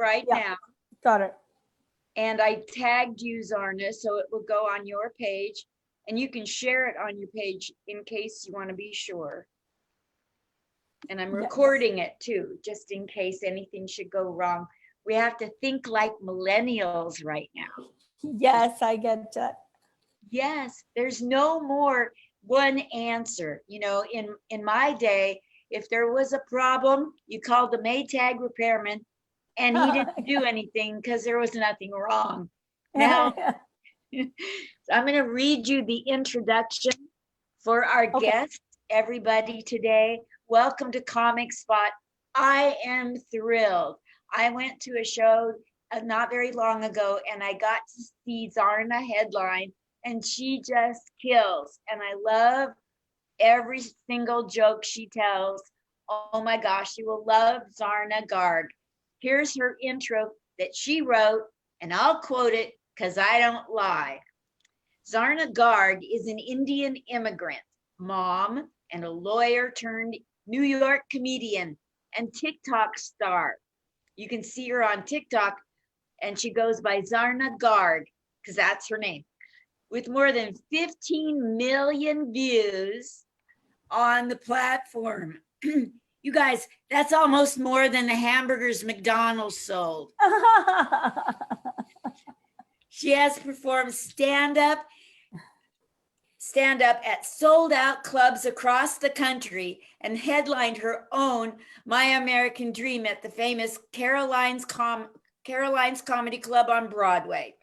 right now. Got it. And I tagged you, Zarna, so it will go on your page, and you can share it on your page in case you want to be sure. And I'm recording it too, just in case anything should go wrong. We have to think like millennials right now. Yes, I get that. Yes, there's no more one answer. You know, in my day, if there was a problem, you called the Maytag repairman, and he didn't do anything because there was nothing wrong. Now, so I'm going to read you the introduction for our guest, everybody today. Welcome to Comic Spot. I am thrilled. I went to a show not very long ago, and I got to see Zarna headline, and she just kills. And I love every single joke she tells. Oh my gosh, you will love Zarna Garg. Here's her intro that she wrote, and I'll quote it because I don't lie. Zarna Garg is an Indian immigrant, mom, and a lawyer turned New York comedian and TikTok star. You can see her on TikTok, and she goes by Zarna Garg because that's her name. With more than 15 million views on the platform. You guys, that's almost more than the hamburgers McDonald's sold. She has performed stand-up at sold-out clubs across the country and headlined her own My American Dream at the famous Caroline's Comedy Club on Broadway.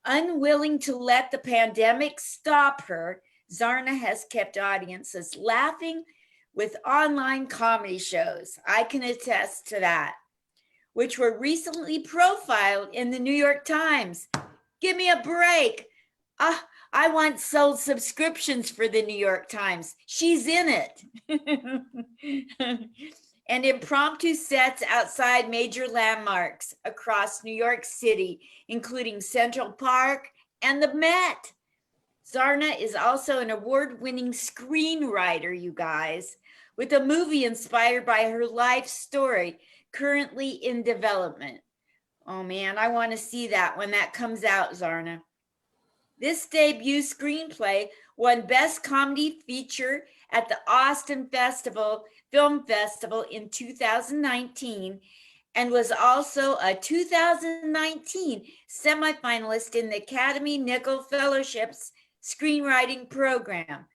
Unwilling to let the pandemic stop her, Zarna has kept audiences laughing with online comedy shows. I can attest to that, which were recently profiled in the New York Times. Give me a break. I once sold subscriptions for the New York Times. She's in it. And impromptu sets outside major landmarks across New York City, including Central Park and the Met. Zarna is also an award-winning screenwriter, you guys, with a movie inspired by her life story, currently in development. Oh man, I want to see that when that comes out, Zarna. This debut screenplay won Best Comedy Feature at the Austin Film Festival in 2019 and was also a 2019 semifinalist in the Academy Nichol Fellowship's screenwriting program.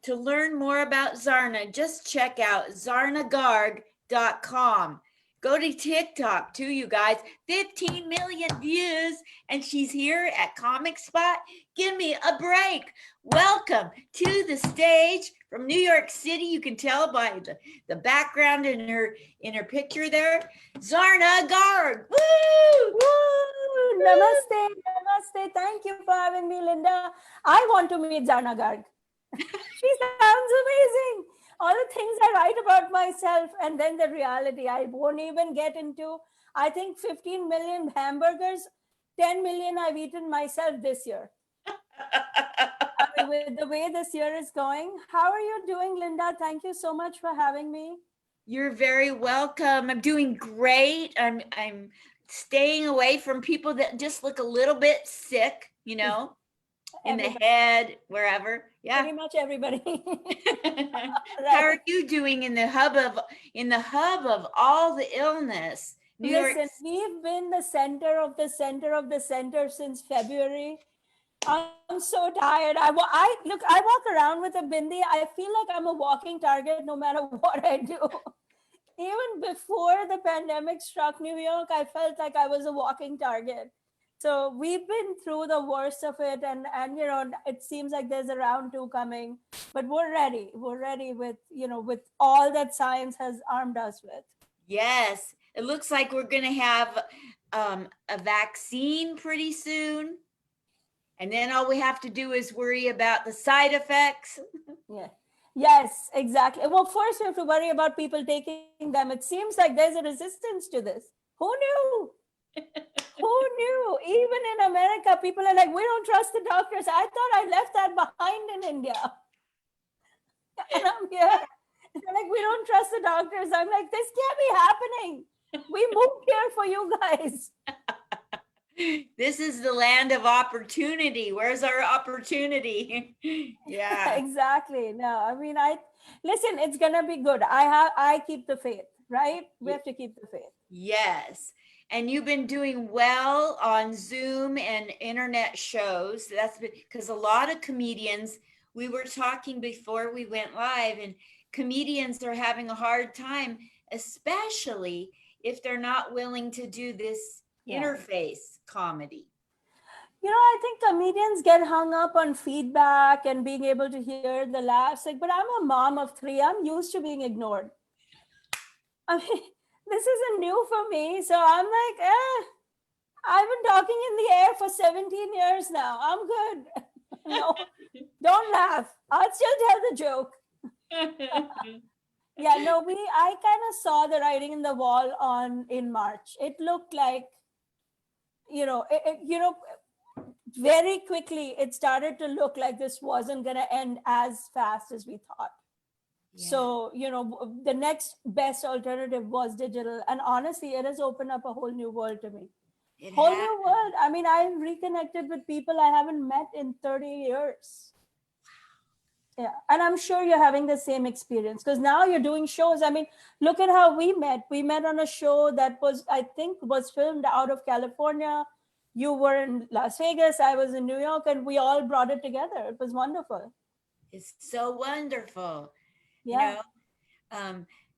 To learn more about Zarna, just check out zarnagarg.com. Go to TikTok too, you guys. 15 million views, and she's here at Comic Spot. Give me a break. Welcome to the stage from New York City. You can tell by the background in her picture there. Zarna Garg. Woo! Woo! Namaste, namaste. Thank you for having me, Linda. I want to meet Zarna Garg. She sounds amazing. All the things I write about myself, and then the reality I won't even get into. I think 15 million hamburgers, 10 million I've eaten myself this year. I mean, with the way this year is going. How are you doing, Linda? Thank you so much for having me. You're very welcome. I'm doing great. I'm staying away from people that just look a little bit sick, you know. In the head, wherever. Yeah. Pretty much everybody. How are you doing in the hub of all the illness? Listen, we've been the center of the center since February. I'm so tired. I walk around with a bindi. I feel like I'm a walking target no matter what I do. Even before the pandemic struck New York, I felt like I was a walking target. So we've been through the worst of it, and you know, it seems like there's a round 2 coming, but we're ready. We're ready with all that science has armed us with. Yes, it looks like we're going to have a vaccine pretty soon, and then all we have to do is worry about the side effects. Yeah. Yes, exactly. Well, first we have to worry about people taking them. It seems like there's a resistance to this. Who knew? Who knew? Even in America, people are like, we don't trust the doctors. I thought I left that behind in India. And I'm here. They're like, we don't trust the doctors. I'm like, this can't be happening. We moved here for you guys. This is the land of opportunity. Where's our opportunity? Yeah. Exactly. No, I mean, listen, it's gonna be good. I keep the faith, right? We have to keep the faith. Yes. And you've been doing well on Zoom and internet shows. That's because a lot of comedians, we were talking before we went live, and comedians are having a hard time, especially if they're not willing to do this interface comedy. I think comedians get hung up on feedback and being able to hear the laughs. Like, but I'm a mom of three. I'm used to being ignored. I mean, this isn't new for me. So I'm like, I've been talking in the air for 17 years now. I'm good. No, don't laugh. I'll still tell the joke. Yeah, no, I kind of saw the writing in the wall in March. It looked like, very quickly it started to look like this wasn't going to end as fast as we thought. Yeah. So, the next best alternative was digital. And honestly, it has opened up a whole new world to me. Whole new world. I mean, I've reconnected with people I haven't met in 30 years. Yeah. And I'm sure you're having the same experience because now you're doing shows. I mean, look at how we met. We met on a show that was filmed out of California. You were in Las Vegas. I was in New York, and we all brought it together. It was wonderful. It's so wonderful. Yeah.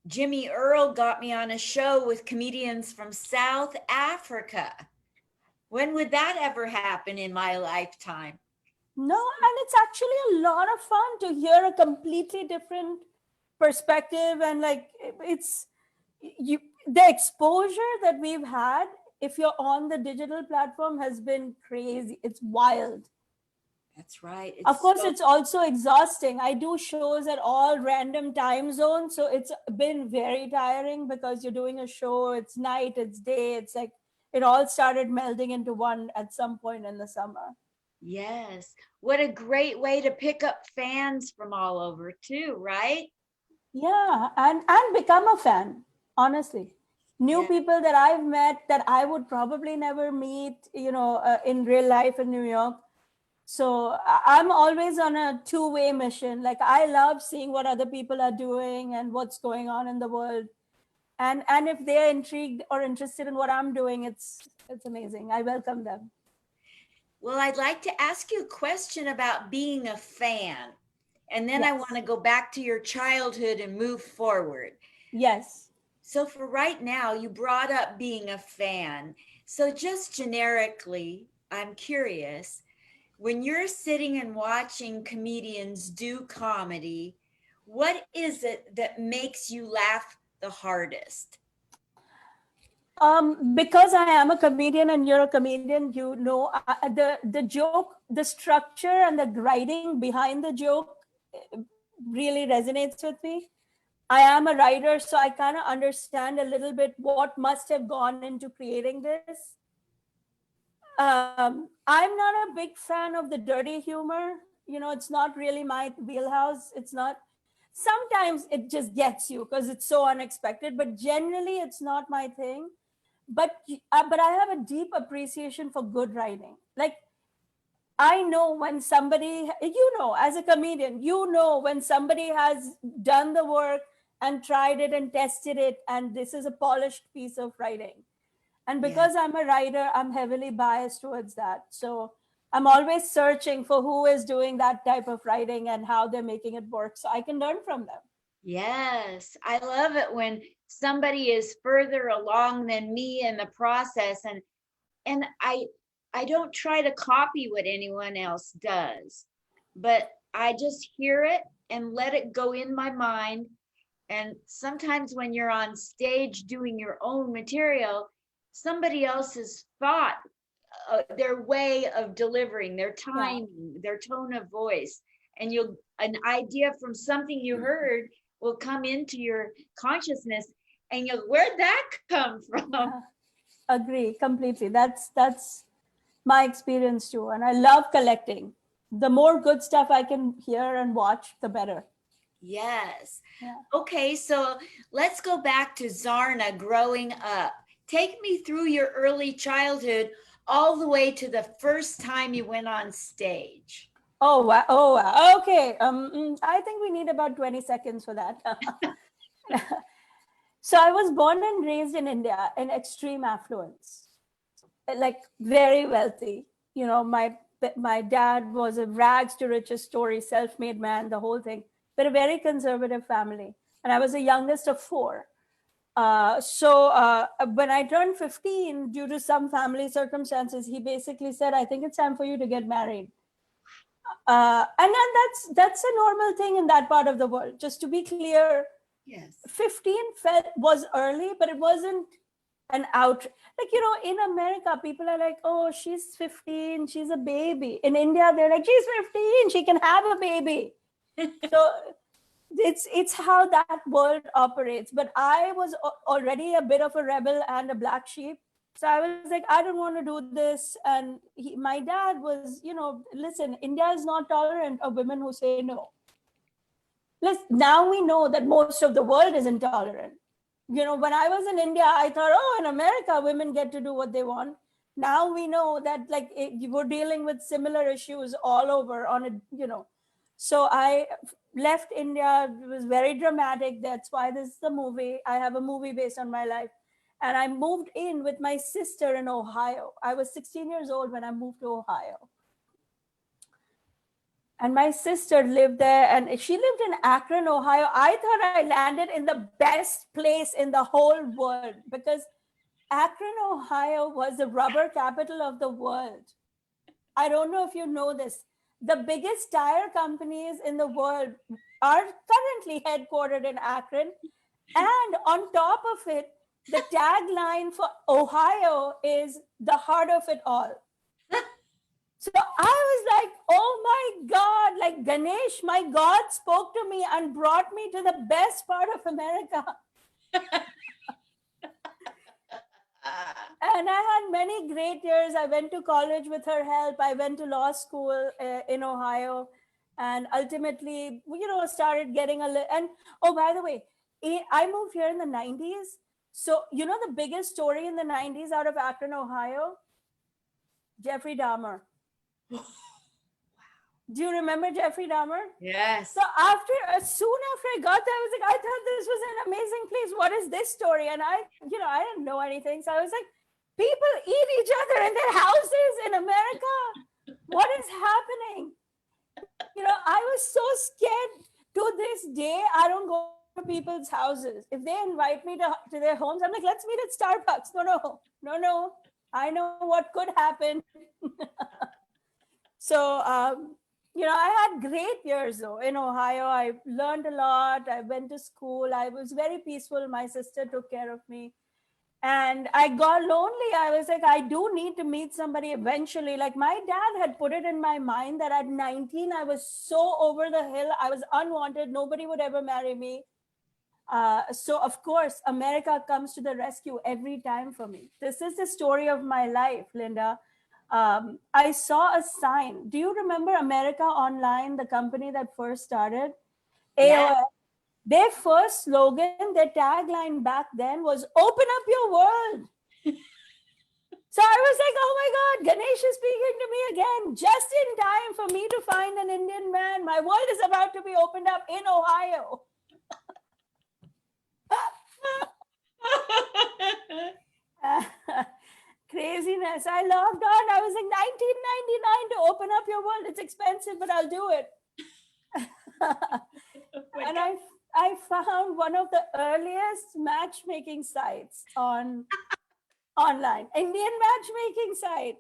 Jimmy Earl got me on a show with comedians from South Africa. When would that ever happen in my lifetime? No, and it's actually a lot of fun to hear a completely different perspective. And like, the exposure that we've had, if you're on the digital platform, has been crazy. It's wild. That's right. Of course, it's also exhausting. I do shows at all random time zones. So it's been very tiring because you're doing a show, it's night, it's day. It's like it all started melding into one at some point in the summer. Yes. What a great way to pick up fans from all over too, right? Yeah. And become a fan, honestly. New people that I've met that I would probably never meet, in real life in New York. So I'm always on a two-way mission. Like, I love seeing what other people are doing and what's going on in the world. And if they're intrigued or interested in what I'm doing, it's amazing. I welcome them. Well, I'd like to ask you a question about being a fan. And then I want to go back to your childhood and move forward. Yes. So for right now, you brought up being a fan. So just generically, I'm curious, when you're sitting and watching comedians do comedy, what is it that makes you laugh the hardest? Because I am a comedian and you're a comedian, the joke, the structure and the writing behind the joke really resonates with me. I am a writer, so I kind of understand a little bit what must have gone into creating this. I'm not a big fan of the dirty humor. It's not really my wheelhouse. It's not. Sometimes it just gets you because it's so unexpected, but generally it's not my thing. But I have a deep appreciation for good writing. Like, I know when somebody, as a comedian, when somebody has done the work and tried it and tested it, and this is a polished piece of writing. And because I'm a writer, I'm heavily biased towards that. So I'm always searching for who is doing that type of writing and how they're making it work so I can learn from them. Yes, I love it when somebody is further along than me in the process, and I don't try to copy what anyone else does, but I just hear it and let it go in my mind. And sometimes when you're on stage doing your own material, somebody else's thought, their way of delivering, their timing, their tone of voice, and an idea from something you heard will come into your consciousness, and where'd that come from? Yeah. Agree completely. That's my experience too, and I love collecting. The more good stuff I can hear and watch, the better. Yes. Yeah. Okay, so let's go back to Zarna growing up. Take me through your early childhood all the way to the first time you went on stage. Oh wow! Oh wow! Okay. I think we need about 20 seconds for that. So I was born and raised in India in extreme affluence, like very wealthy. You know, my dad was a rags to riches story, self-made man, the whole thing. But a very conservative family, and I was the youngest of four. So when I turned 15, due to some family circumstances, he basically said, "I think it's time for you to get married." And then that's a normal thing in that part of the world. Just to be clear, Yes. 15 was early, but it wasn't an out. Like, you know, in America, people are like, oh, she's 15, she's a baby. In India, they're like, she's 15, she can have a baby. So it's how that world operates. But I was already a bit of a rebel and a black sheep. So I was like, I don't want to do this. And my dad was, you know, listen, India is not tolerant of women who say no. Now we know that most of the world is intolerant. You know, when I was in India, I thought, oh, in America, women get to do what they want. Now we know that, like, we're dealing with similar issues all over on a, you know. So I left India. It was very dramatic. That's why this is the movie. I have a movie based on my life. And I moved in with my sister in Ohio. I was 16 years old when I moved to Ohio. And my sister lived there, and she lived in Akron, Ohio. I thought I landed in the best place in the whole world because Akron, Ohio was the rubber capital of the world. I don't know if you know this. The biggest tire companies in the world are currently headquartered in Akron. And on top of it, the tagline for Ohio is the heart of it all. So I was like, oh my God, like Ganesh, my God spoke to me and brought me to the best part of America. And I had many great years. I went to college with her help. I went to law school in Ohio, and ultimately, you know, started getting a little. And oh, by the way, I moved here in the 90s. So, you know, the biggest story in the 90s out of Akron, Ohio? Jeffrey Dahmer. Do you remember Jeffrey Dahmer? Yes. So soon after I got there, I was like, I thought this was an amazing place. What is this story? And I, you know, I didn't know anything. So I was like, people eat each other in their houses in America. What is happening? You know, I was so scared. To this day, I don't go to people's houses. If they invite me to their homes, I'm like, let's meet at Starbucks. No. I know what could happen. So, you know, I had great years though in Ohio. I learned a lot. I went to school. I was very peaceful. My sister took care of me. And I got lonely. I was like, I do need to meet somebody eventually. Like, my dad had put it in my mind that at 19, I was so over the hill. I was unwanted. Nobody would ever marry me. So, of course, America comes to the rescue every time for me. This is the story of my life, Linda. I saw a sign. Do you remember America Online, the company that first started? Yeah. AOL. Their first slogan, their tagline back then was "Open up your world." So I was like, oh my God, Ganesh is speaking to me again, just in time for me to find an Indian man. My world is about to be opened up in Ohio. Craziness. I logged on. I was like, 1999 to open up your world. It's expensive, but I'll do it. And I found one of the earliest matchmaking sites online, Indian matchmaking site.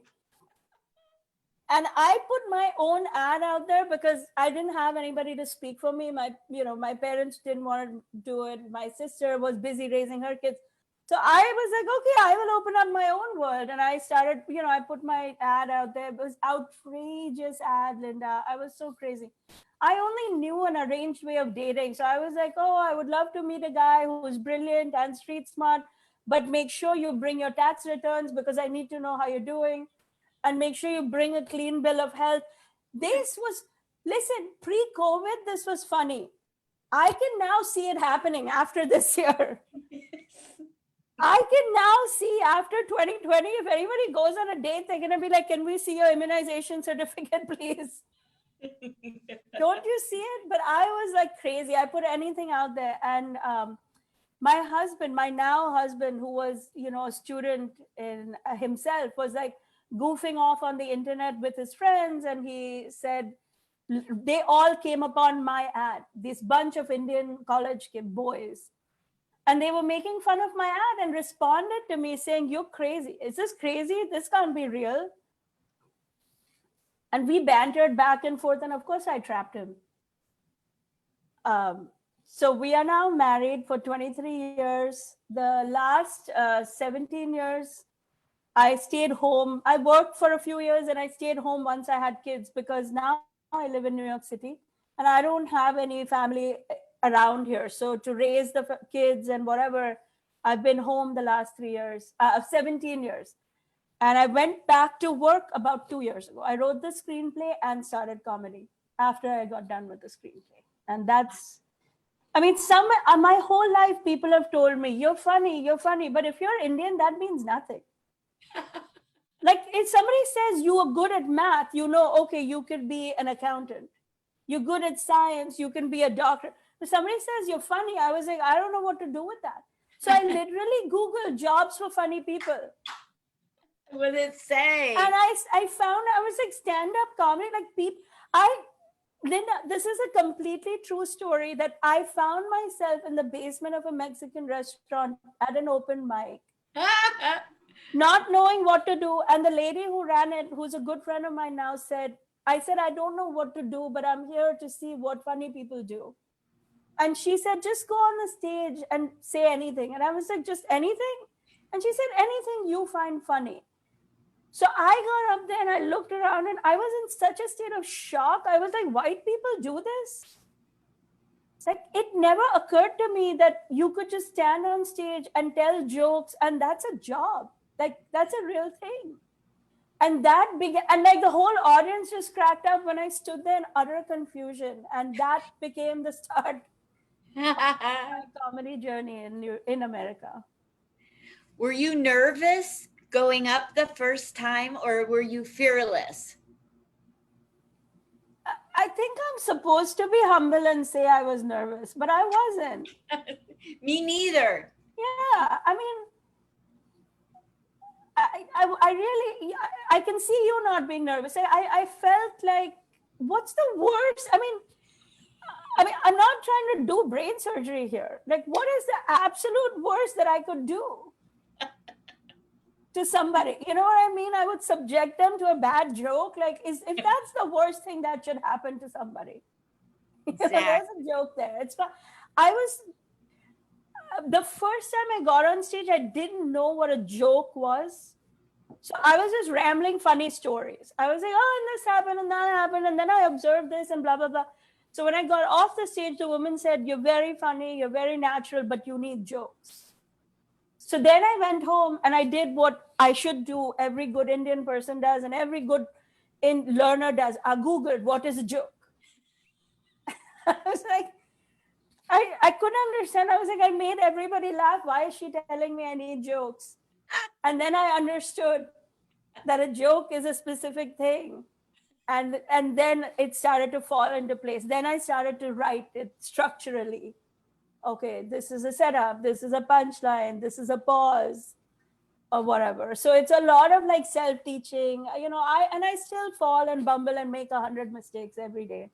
And I put my own ad out there because I didn't have anybody to speak for me. My parents didn't want to do it. My sister was busy raising her kids. So I was like, okay, I will open up my own world. And I started, I put my ad out there. It was outrageous ad, Linda. I was so crazy. I only knew an arranged way of dating. So I was like, oh, I would love to meet a guy who's brilliant and street smart, but make sure you bring your tax returns because I need to know how you're doing. And make sure you bring a clean bill of health. Listen, pre-COVID, this was funny. I can now see it happening after this year. I can now see after 2020, if anybody goes on a date, they're going to be like, can we see your immunization certificate, please? Don't you see it? But I was like crazy. I put anything out there. And my husband, my now husband, who was, a student in himself, was like goofing off on the internet with his friends. And he said, they all came upon my ad, this bunch of Indian college boys. And they were making fun of my ad and responded to me saying, you're crazy. Is this crazy? This can't be real. And we bantered back and forth. And of course, I trapped him. So we are now married for 23 years. The last 17 years, I stayed home. I worked for a few years and I stayed home once I had kids, because now I live in New York City and I don't have any family around here. So to raise the kids and whatever, I've been home the last 17 years. And I went back to work about 2 years ago. I wrote the screenplay and started comedy after I got done with the screenplay. And that's, my whole life, people have told me, you're funny. But if you're Indian, that means nothing. Like if somebody says you are good at math, okay, you could be an accountant. You're good at science, you can be a doctor. If somebody says you're funny, I was like, I don't know what to do with that. So I literally Googled jobs for funny people. What did it say? And I found, I was like, stand-up comedy, like Linda, this is a completely true story, that I found myself in the basement of a Mexican restaurant at an open mic, not knowing what to do. And the lady who ran it, who's a good friend of mine now, I said, I don't know what to do, but I'm here to see what funny people do. And she said, just go on the stage and say anything. And I was like, just anything? And she said, anything you find funny. So I got up there and I looked around and I was in such a state of shock. I was like, white people do this? It's like, it never occurred to me that you could just stand on stage and tell jokes, and that's a job. Like, that's a real thing. And that began, and like the whole audience just cracked up when I stood there in utter confusion. And that became the start of my comedy journey in America. Were you nervous going up the first time, or were you fearless? I think I'm supposed to be humble and say I was nervous, but I wasn't. Me neither. Yeah, I mean, I really, I can see you not being nervous. I felt like, what's the worst? I mean, I'm not trying to do brain surgery here. Like, what is the absolute worst that I could do to somebody? You know what I mean? I would subject them to a bad joke. Like, if that's the worst thing that should happen to somebody, Exactly. There's a joke there. It's fun. The first time I got on stage, I didn't know what a joke was. So I was just rambling funny stories. I was like, oh, and this happened and that happened. And then I observed this and blah, blah, blah. So when I got off the stage, the woman said, you're very funny, you're very natural, but you need jokes. So then I went home and I did what I should do, every good Indian person does and every good learner does. I Googled, what is a joke? I was like, I couldn't understand. I was like, I made everybody laugh. Why is she telling me I need jokes? And then I understood that a joke is a specific thing. And then it started to fall into place. Then I started to write it structurally. Okay, this is a setup, this is a punchline, this is a pause, or whatever. So it's a lot of like self-teaching, I still fall and bumble and make 100 mistakes every day.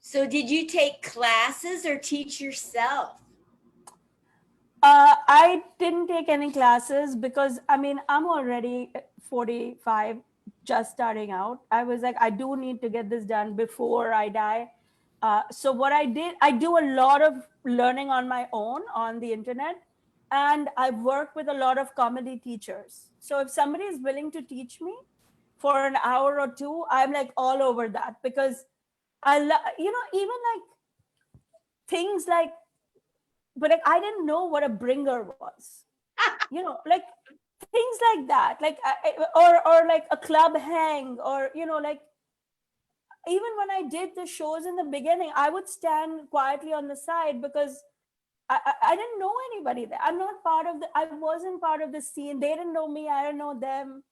So did you take classes or teach yourself? I didn't take any classes because I'm already 45, just starting out. I was like, I do need to get this done before I die. So what I did, I do a lot of learning on my own on the internet, and I've worked with a lot of comedy teachers. So if somebody is willing to teach me for an hour or two, I'm like all over that, because even like things like, but like I didn't know what a bringer was, like things like that, like or like a club hang, or like even when I did the shows in the beginning, I would stand quietly on the side because I didn't know anybody there. I'm not part of I wasn't part of the scene. They didn't know me. I didn't know them.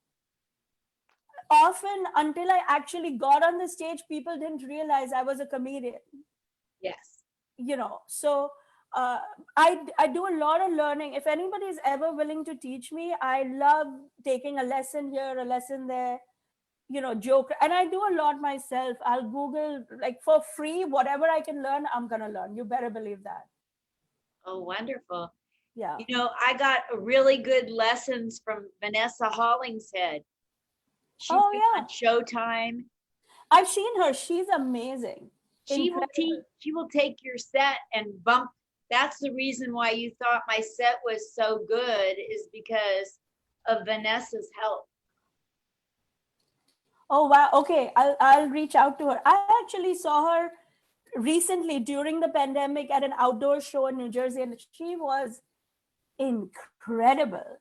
Often, until I actually got on the stage, people didn't realize I was a comedian. Yes. So uh, I do a lot of learning. If anybody is ever willing to teach me, I love taking a lesson here, a lesson there, joke. And I do a lot myself. I'll Google, like, for free, whatever I can learn, I'm going to learn. You better believe that. Oh, wonderful. Yeah. I got a really good lessons from Vanessa Hollingshead. She's Oh, been yeah. on Showtime. I've seen her. She's amazing. She will teach, she will take your set and bump. That's the reason why you thought my set was so good, is because of Vanessa's help. Oh, wow. Okay. I'll reach out to her. I actually saw her recently during the pandemic at an outdoor show in New Jersey, and she was incredible.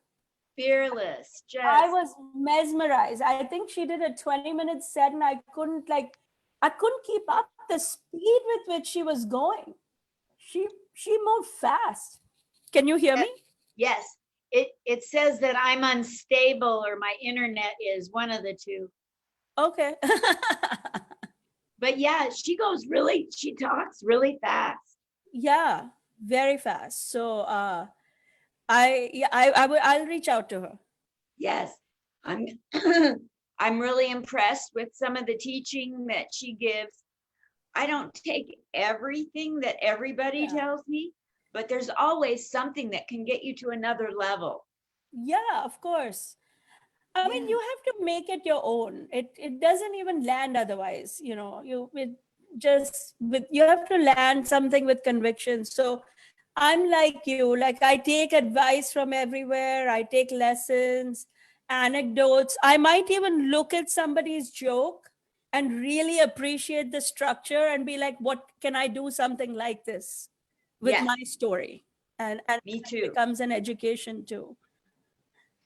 Fearless. I was mesmerized. I think she did a 20-minute set, and I couldn't keep up the speed with which she was going. She moved fast. Can you hear me? Yes. It says that I'm unstable, or my internet is, one of the two. Okay. But yeah, she talks really fast. Yeah, very fast. So I'll reach out to her. Yes. I'm I'm really impressed with some of the teaching that she gives. I don't take everything that everybody tells me, but there's always something that can get you to another level. Yeah, of course. I mean, you have to make it your own. It doesn't even land otherwise. You have to land something with conviction. So I'm like you. Like, I take advice from everywhere. I take lessons, anecdotes. I might even look at somebody's joke and really appreciate the structure and be like, what can I do something like this with my story? And me too. It becomes an education too.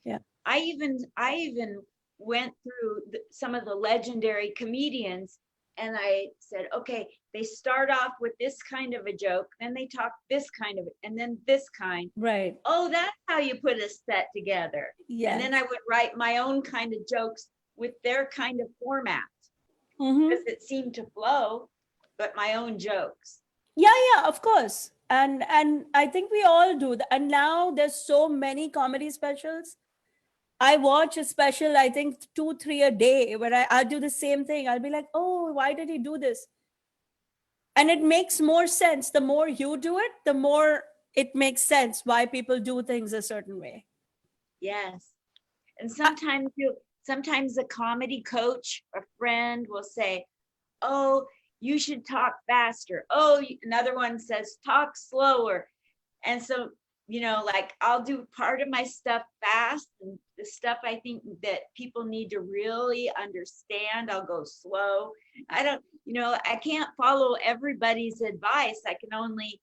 Yeah. I even went through some of the legendary comedians, and I said, okay, they start off with this kind of a joke, then they talk this kind of, and then this kind. Right. Oh, that's how you put a set together. Yeah. And then I would write my own kind of jokes with their kind of format, because it seemed to flow, but my own jokes. Yeah, of course. And I think we all do that. And now there's so many comedy specials. I watch a special, I think 2-3 a day, where I'll do the same thing. I'll be like, oh, why did he do this? And it makes more sense. The more you do it, the more it makes sense why people do things a certain way. Yes. And sometimes a comedy coach, a friend, will say, oh, you should talk faster. Oh, another one says, talk slower. And so, like, I'll do part of my stuff fast, and the stuff I think that people need to really understand, I'll go slow. I can't follow everybody's advice. I can only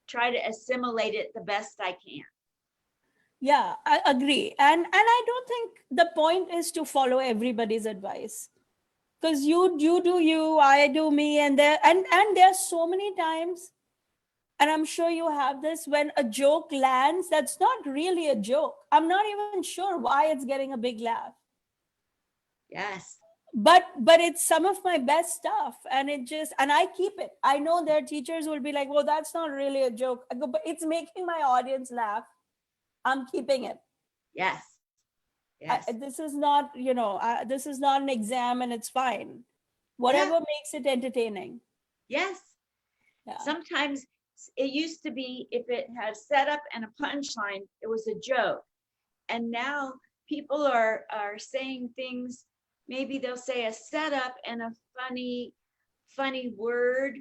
try to assimilate it the best I can. Yeah, I agree. And I don't think the point is to follow everybody's advice. Because you do you, I do me, and there's so many times, and I'm sure you have this, when a joke lands, that's not really a joke. I'm not even sure why it's getting a big laugh. Yes. But it's some of my best stuff, and I keep it. I know their teachers will be like, well, that's not really a joke. I go, but it's making my audience laugh. I'm keeping it. Yes. Yes. This is not, this is not an exam, and it's fine. Whatever makes it entertaining. Yes. Yeah. Sometimes it used to be, if it had setup and a punchline, it was a joke. And now people are saying things, maybe they'll say a setup and a funny word,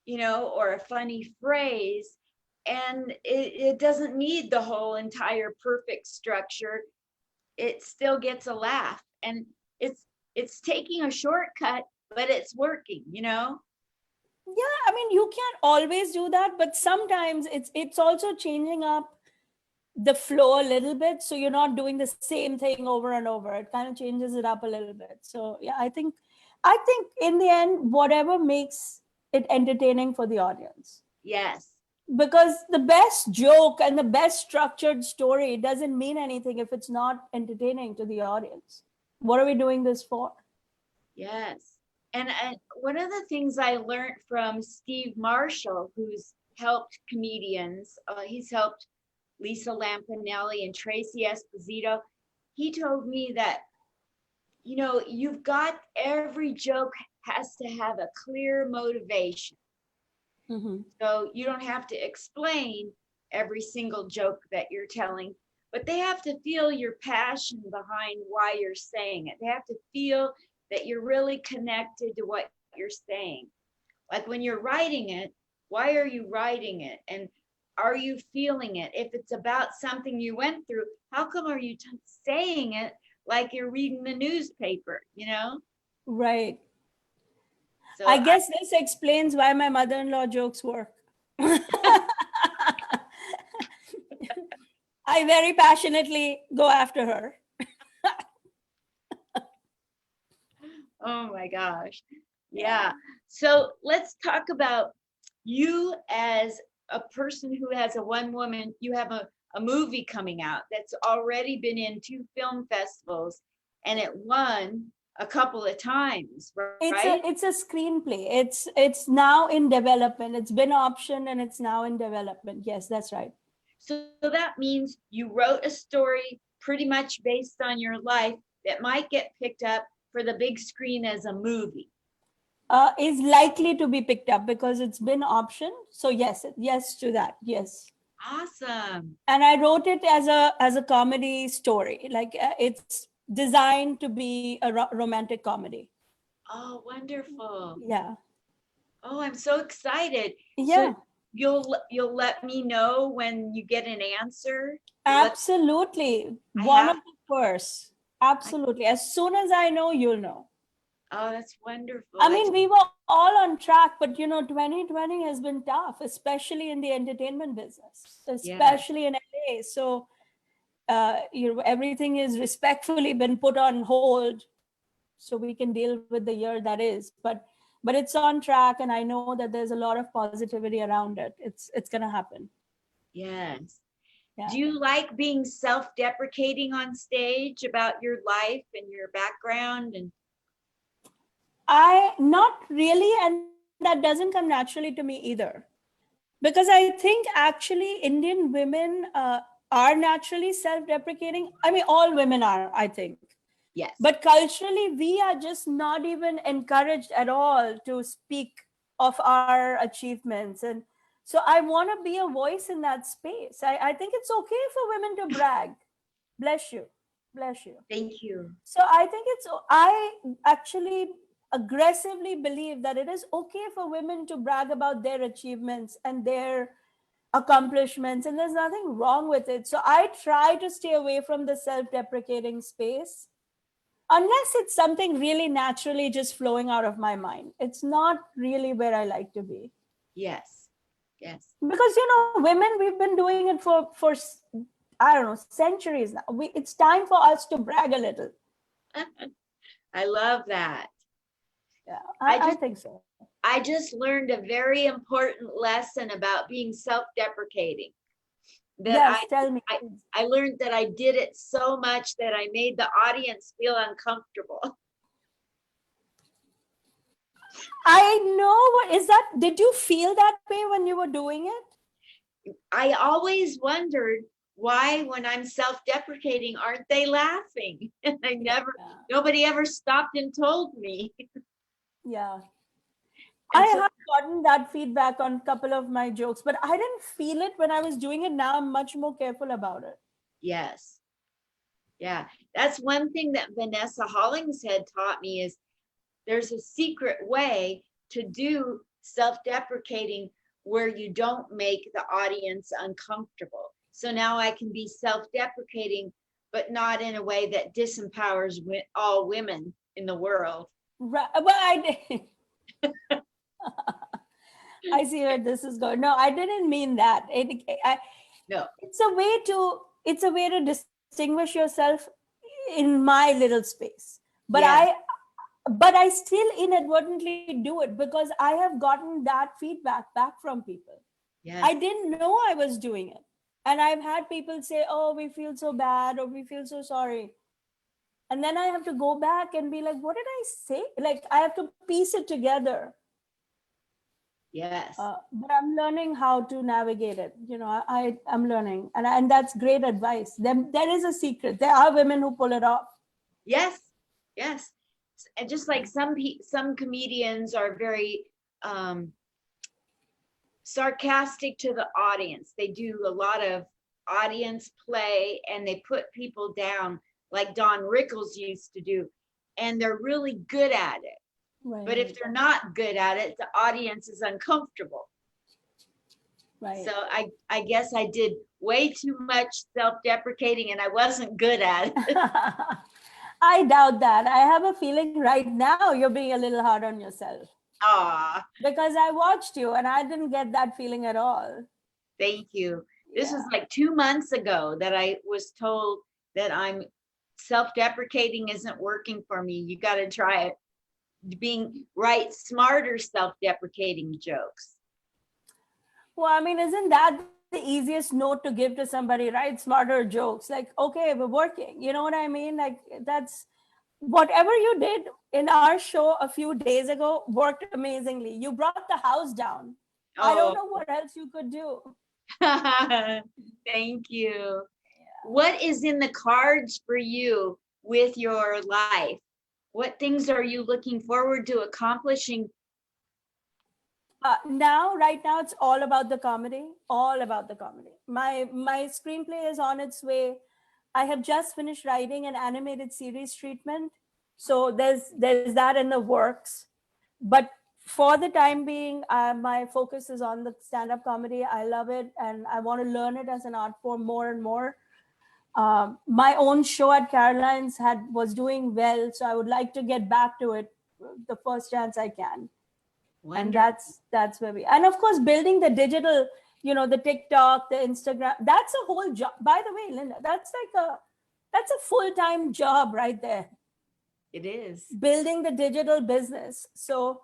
or a funny phrase. And it doesn't need the whole entire perfect structure. It still gets a laugh, and it's taking a shortcut, but it's working, Yeah, I mean, you can't always do that, but sometimes it's also changing up the flow a little bit, so you're not doing the same thing over and over. It kind of changes it up a little bit. So yeah, I think I think in the end, whatever makes it entertaining for the audience. Yes. Because the best joke and the best structured story doesn't mean anything if it's not entertaining to the audience. What are we doing this for? Yes. And one of the things I learned from Steve Marshall, who's helped comedians, he's helped Lisa Lampanelli and Tracy Esposito. He told me that, you know, you've got, every joke has to have a clear motivation. Mm-hmm. So you don't have to explain every single joke that you're telling, but they have to feel your passion behind why you're saying it. They have to feel that you're really connected to what you're saying. Like when you're writing it, why are you writing it? And are you feeling it? If it's about something you went through, how come are you saying it like you're reading the newspaper, you know? Right. So I guess this explains why my mother-in-law jokes work. I very passionately go after her. oh my gosh. Yeah. So let's talk about you as a person who has a one-woman, you have a movie coming out that's already been in 2 film festivals and it won a couple of times, right? It's a screenplay. It's now in development. It's been optioned and it's now in development. Yes, that's right. So that means you wrote a story pretty much based on your life that might get picked up for the big screen as a movie. Is likely to be picked up because it's been optioned. So yes, yes to that. Yes. Awesome. And I wrote it as a comedy story. Like it's designed to be a romantic comedy. Oh, wonderful. Yeah. Oh, I'm so excited. Yeah. So you'll let me know when you get an answer? Absolutely. One of the first. Absolutely. As soon as I know, you'll know. Oh, that's wonderful. I mean, we were all on track, but 2020 has been tough, especially in the entertainment business, especially in LA. So, everything is respectfully been put on hold, so we can deal with the year that is. But it's on track, and I know that there's a lot of positivity around it. It's gonna happen. Yes. Yeah. Do you like being self-deprecating on stage about your life and your background? And Not really, and that doesn't come naturally to me either. Because I think actually Indian women are naturally self-deprecating. I mean, all women are, I think. yes. But culturally, we are just not even encouraged at all to speak of our achievements. And so I want to be a voice in that space. I think it's okay for women to brag. Bless you. Bless you. Thank you. So I actually aggressively believe that it is okay for women to brag about their achievements and their accomplishments, and there's nothing wrong with it. So I try to stay away from the self-deprecating space unless it's something really naturally just flowing out of my mind. It's not really where I like to be. Yes. Yes. Because women, we've been doing it for I don't know, centuries now. It's time for us to brag a little. I love that. Yeah, I think so. I just learned a very important lesson about being self-deprecating. Tell me. I learned that I did it so much that I made the audience feel uncomfortable. I know. What is that? Did you feel that way when you were doing it? I always wondered why, when I'm self-deprecating, aren't they laughing? And nobody ever stopped and told me. Yeah. I have gotten that feedback on a couple of my jokes, but I didn't feel it when I was doing it. Now I'm much more careful about it. Yes. Yeah. That's one thing that Vanessa Hollingshead taught me is there's a secret way to do self-deprecating where you don't make the audience uncomfortable. So now I can be self-deprecating, but not in a way that disempowers all women in the world. Right. Well, I did. I see where this is going. No, I didn't mean that. No. It's a way to distinguish yourself in my little space. But but I still inadvertently do it because I have gotten that feedback back from people. Yes. I didn't know I was doing it. And I've had people say, oh, we feel so bad or we feel so sorry. And then I have to go back and be like, what did I say? Like, I have to piece it together. Yes. But I'm learning how to navigate it. I'm learning. And that's great advice. There is a secret. There are women who pull it off. Yes. Yes. And just like some comedians are very sarcastic to the audience. They do a lot of audience play and they put people down like Don Rickles used to do. And they're really good at it. Right. But if they're not good at it, the audience is uncomfortable. Right. So I guess I did way too much self-deprecating and I wasn't good at it. I doubt that. I have a feeling right now you're being a little hard on yourself. Aw, Because I watched you and I didn't get that feeling at all. thank you. This was like 2 months ago that I was told that I'm self-deprecating isn't working for me. You got to try it. Write smarter self-deprecating jokes. Well, I mean, isn't that the easiest note to give to somebody, right? Smarter jokes. Like, okay, we're working. You know what I mean? Like, that's whatever you did in our show a few days ago worked amazingly. You brought the house down. I don't know what else you could do. Thank you. What is in the cards for you with your life? What things are you looking forward to accomplishing? Right now, it's all about the comedy. All about the comedy. My screenplay is on its way. I have just finished writing an animated series treatment, so there's that in the works. But for the time being, my focus is on the stand-up comedy. I love it, and I want to learn it as an art form more and more. My own show at Caroline's was doing well, so I would like to get back to it the first chance I can. Wonderful. And that's where and of course building the digital, the TikTok, the Instagram, that's a whole job. By the way, Linda, that's a full-time job right there. It is. Building the digital business. So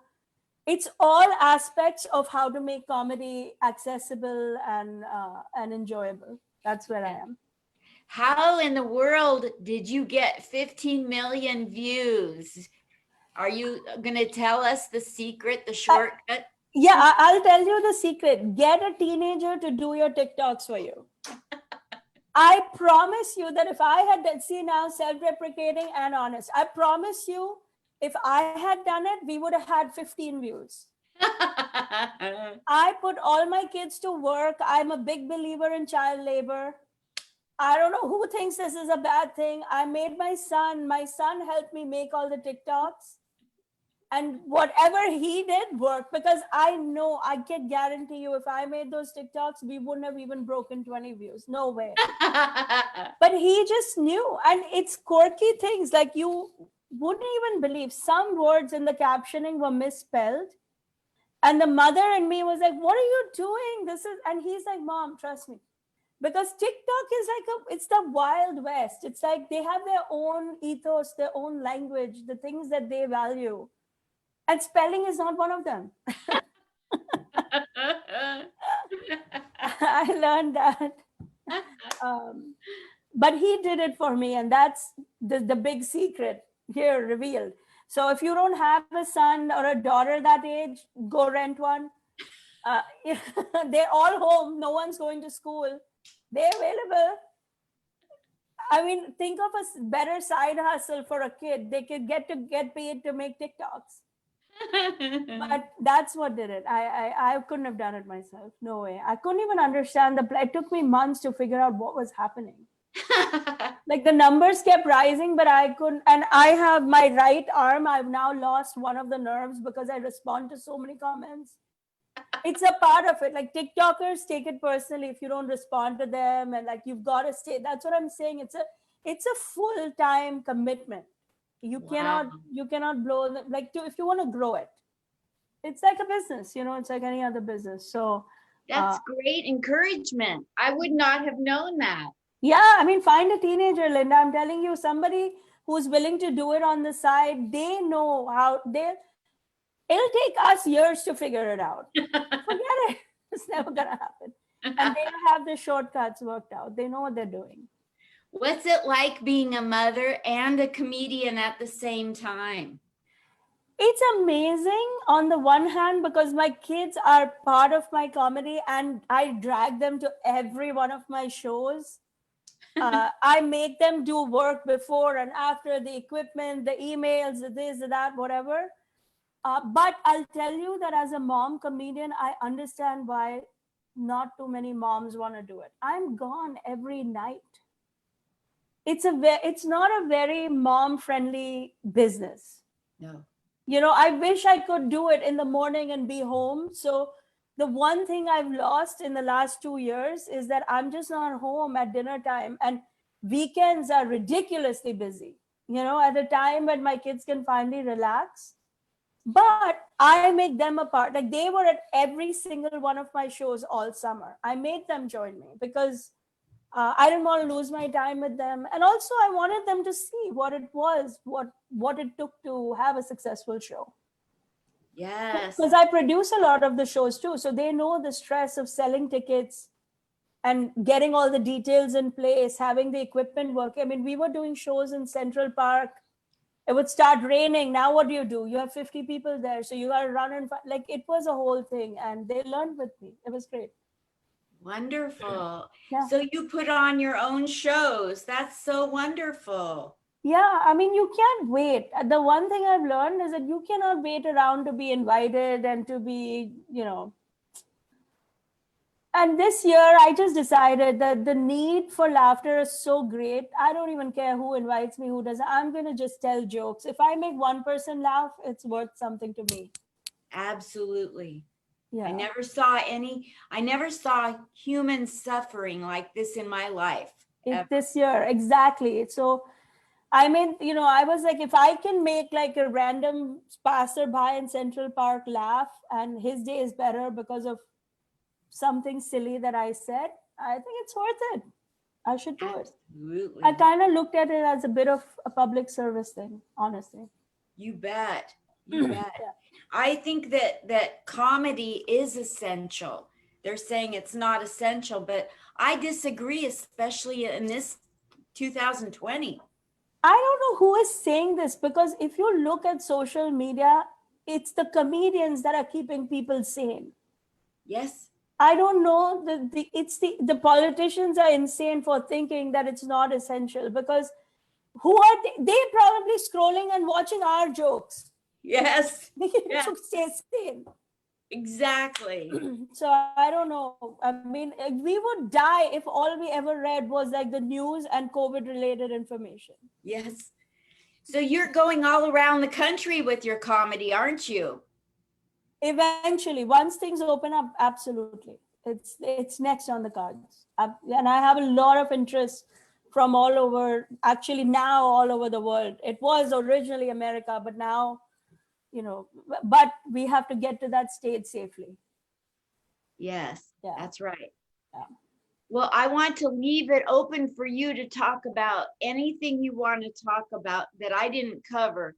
it's all aspects of how to make comedy accessible and enjoyable. That's where I am. How in the world did you get 15 million views? Are you going to tell us the secret, the shortcut? Yeah, I'll tell you the secret. Get a teenager to do your TikToks for you. I promise you that if I had, see now, self-deprecating and honest, I promise you, if I had done it, we would have had 15 views. I put all my kids to work. I'm a big believer in child labor. I don't know who thinks this is a bad thing. I made my son helped me make all the TikToks. And whatever he did worked, because I know, I can guarantee you, if I made those TikToks, we wouldn't have even broken 20 views. No way. But he just knew. And it's quirky things like you wouldn't even believe. Some words in the captioning were misspelled. And the mother in me was like, what are you doing? And he's like, Mom, trust me. Because TikTok is it's the Wild West. It's like they have their own ethos, their own language, the things that they value. And spelling is not one of them. I learned that. But he did it for me. And that's the big secret here revealed. So if you don't have a son or a daughter that age, go rent one. They're all home. No one's going to school. They're available. I mean, think of a better side hustle for a kid. They could get paid to make TikToks. But that's what did it. I couldn't have done it myself. No way. I couldn't even understand it took me months to figure out what was happening. Like the numbers kept rising, but I couldn't. And I have my right arm. I've now lost one of the nerves because I respond to so many comments. It's a part of it. Like TikTokers take it personally if you don't respond to them, and like you've got to stay. That's what I'm saying. It's a full-time commitment. You cannot blow if you want to grow it. It's like a business, it's like any other business. So that's great encouragement. I would not have known that. Yeah, I mean, find a teenager, Linda. I'm telling you, somebody who's willing to do it on the side. They know how it'll take us years to figure it out. Forget it. It's never gonna happen. And they have the shortcuts worked out. They know what they're doing. What's it like being a mother and a comedian at the same time? It's amazing on the one hand because my kids are part of my comedy and I drag them to every one of my shows. I make them do work before and after, the equipment, the emails, the this, the that, whatever. But I'll tell you that as a mom comedian, I understand why not too many moms want to do it. I'm gone every night. It's not a very mom friendly business. No. You know, I wish I could do it in the morning and be home. So the one thing I've lost in the last 2 years is that I'm just not home at dinner time, and weekends are ridiculously busy, you know, at a time when my kids can finally relax. But I make them a part. Like, they were at every single one of my shows all summer. I made them join me because I didn't want to lose my time with them. And also I wanted them to see what it was, what it took to have a successful show. Yes. Because I produce a lot of the shows too. So they know the stress of selling tickets and getting all the details in place, having the equipment work. I mean, we were doing shows in Central Park. It would start raining. Now what do? You have 50 people there. So you got to run and find, like, it was a whole thing. And they learned with me. It was great. Wonderful. Yeah. So you put on your own shows. That's so wonderful. Yeah, I mean, you can't wait. The one thing I've learned is that you cannot wait around to be invited and to be, you know. And this year, I just decided that the need for laughter is so great. I don't even care who invites me, who doesn't. I'm going to just tell jokes. If I make one person laugh, it's worth something to me. Absolutely. Yeah. I never saw human suffering like this in my life. This year, exactly. So I mean, you know, I was like, if I can make like a random passerby in Central Park laugh and his day is better because of something silly that I said, I think it's worth it. I should do it. Absolutely. I kind of looked at it as a bit of a public service thing, honestly. You bet. You bet. Yeah. I think that comedy is essential. They're saying it's not essential, but I disagree, especially in this 2020. I don't know who is saying this, because if you look at social media, it's the comedians that are keeping people sane. Yes. I don't know, the politicians are insane for thinking that it's not essential, because who are they? They're probably scrolling and watching our jokes. Yes. They Yeah. to stay sane. Exactly. So I don't know. I mean, we would die if all we ever read was like the news and COVID related information. Yes. So you're going all around the country with your comedy, aren't you? Eventually, once things open up, absolutely. It's next on the cards. And I have a lot of interest from all over, actually now all over the world. It was originally America, but now, you know, but we have to get to that stage safely. Yes, yeah. That's right. Yeah. Well, I want to leave it open for you to talk about anything you want to talk about that I didn't cover,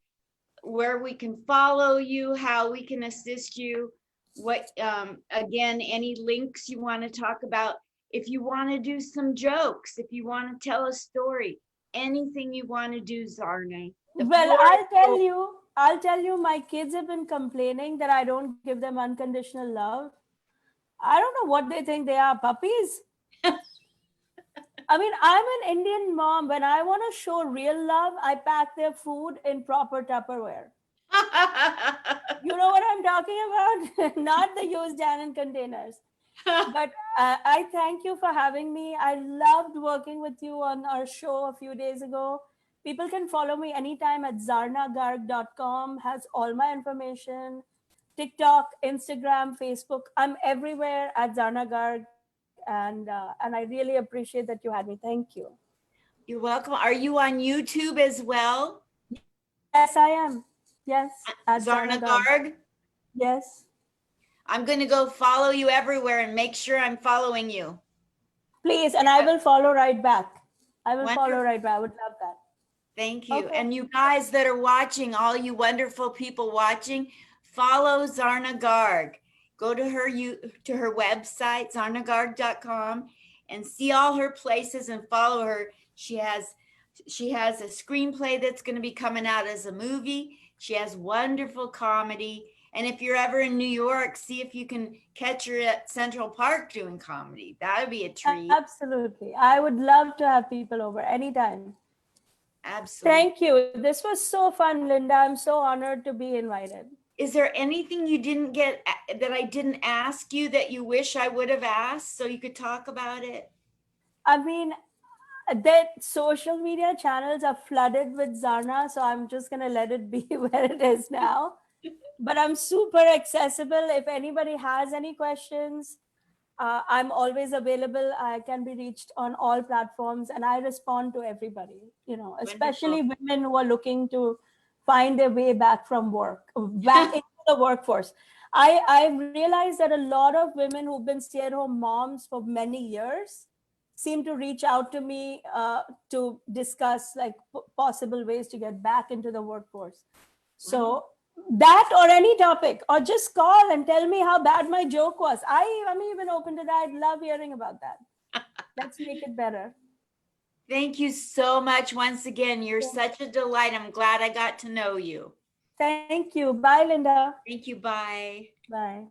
where we can follow you, how we can assist you, what, again, any links you want to talk about. If you want to do some jokes, if you want to tell a story, anything you want to do, Zarna. Well, I'll tell you, my kids have been complaining that I don't give them unconditional love. I don't know what they think they are, puppies. I mean, I'm an Indian mom. When I want to show real love, I pack their food in proper Tupperware. You know what I'm talking about? Not the used Dannon containers. But I thank you for having me. I loved working with you on our show a few days ago. People can follow me anytime at zarnagarg.com, has all my information. TikTok, Instagram, Facebook. I'm everywhere at Zarna Garg. And I really appreciate that you had me. Thank you. You're welcome. Are you on YouTube as well? Yes, I am. Yes. At Zarna Garg? Yes. I'm going to go follow you everywhere and make sure I'm following you. Please, and I will follow right back. I will Wonderful. follow right back. I would love that. Thank you. Okay. And you guys that are watching, all you wonderful people watching, follow Zarna Garg. Go to her website, zarnagarg.com, and see all her places and follow her. She has a screenplay that's going to be coming out as a movie. She has wonderful comedy. And if you're ever in New York, see if you can catch her at Central Park doing comedy. That would be a treat. Absolutely. I would love to have people over anytime. Absolutely. Thank you. This was so fun, Linda. I'm so honored to be invited. Is there anything you didn't get that I didn't ask you that you wish I would have asked so you could talk about it? I mean, the social media channels are flooded with Zarna, so I'm just going to let it be where it is now. But I'm super accessible. If anybody has any questions, I'm always available. I can be reached on all platforms, and I respond to everybody, especially Wonderful. women who are looking to find their way back from work, back into the workforce. I realized that a lot of women who've been stay-at-home moms for many years seem to reach out to me to discuss like possible ways to get back into the workforce. So that or any topic, or just call and tell me how bad my joke was. I'm even open to that. I'd love hearing about that. Let's make it better. Thank you so much once again. You're such a delight. I'm glad I got to know you. Thank you. Bye, Linda. Thank you. Bye. Bye.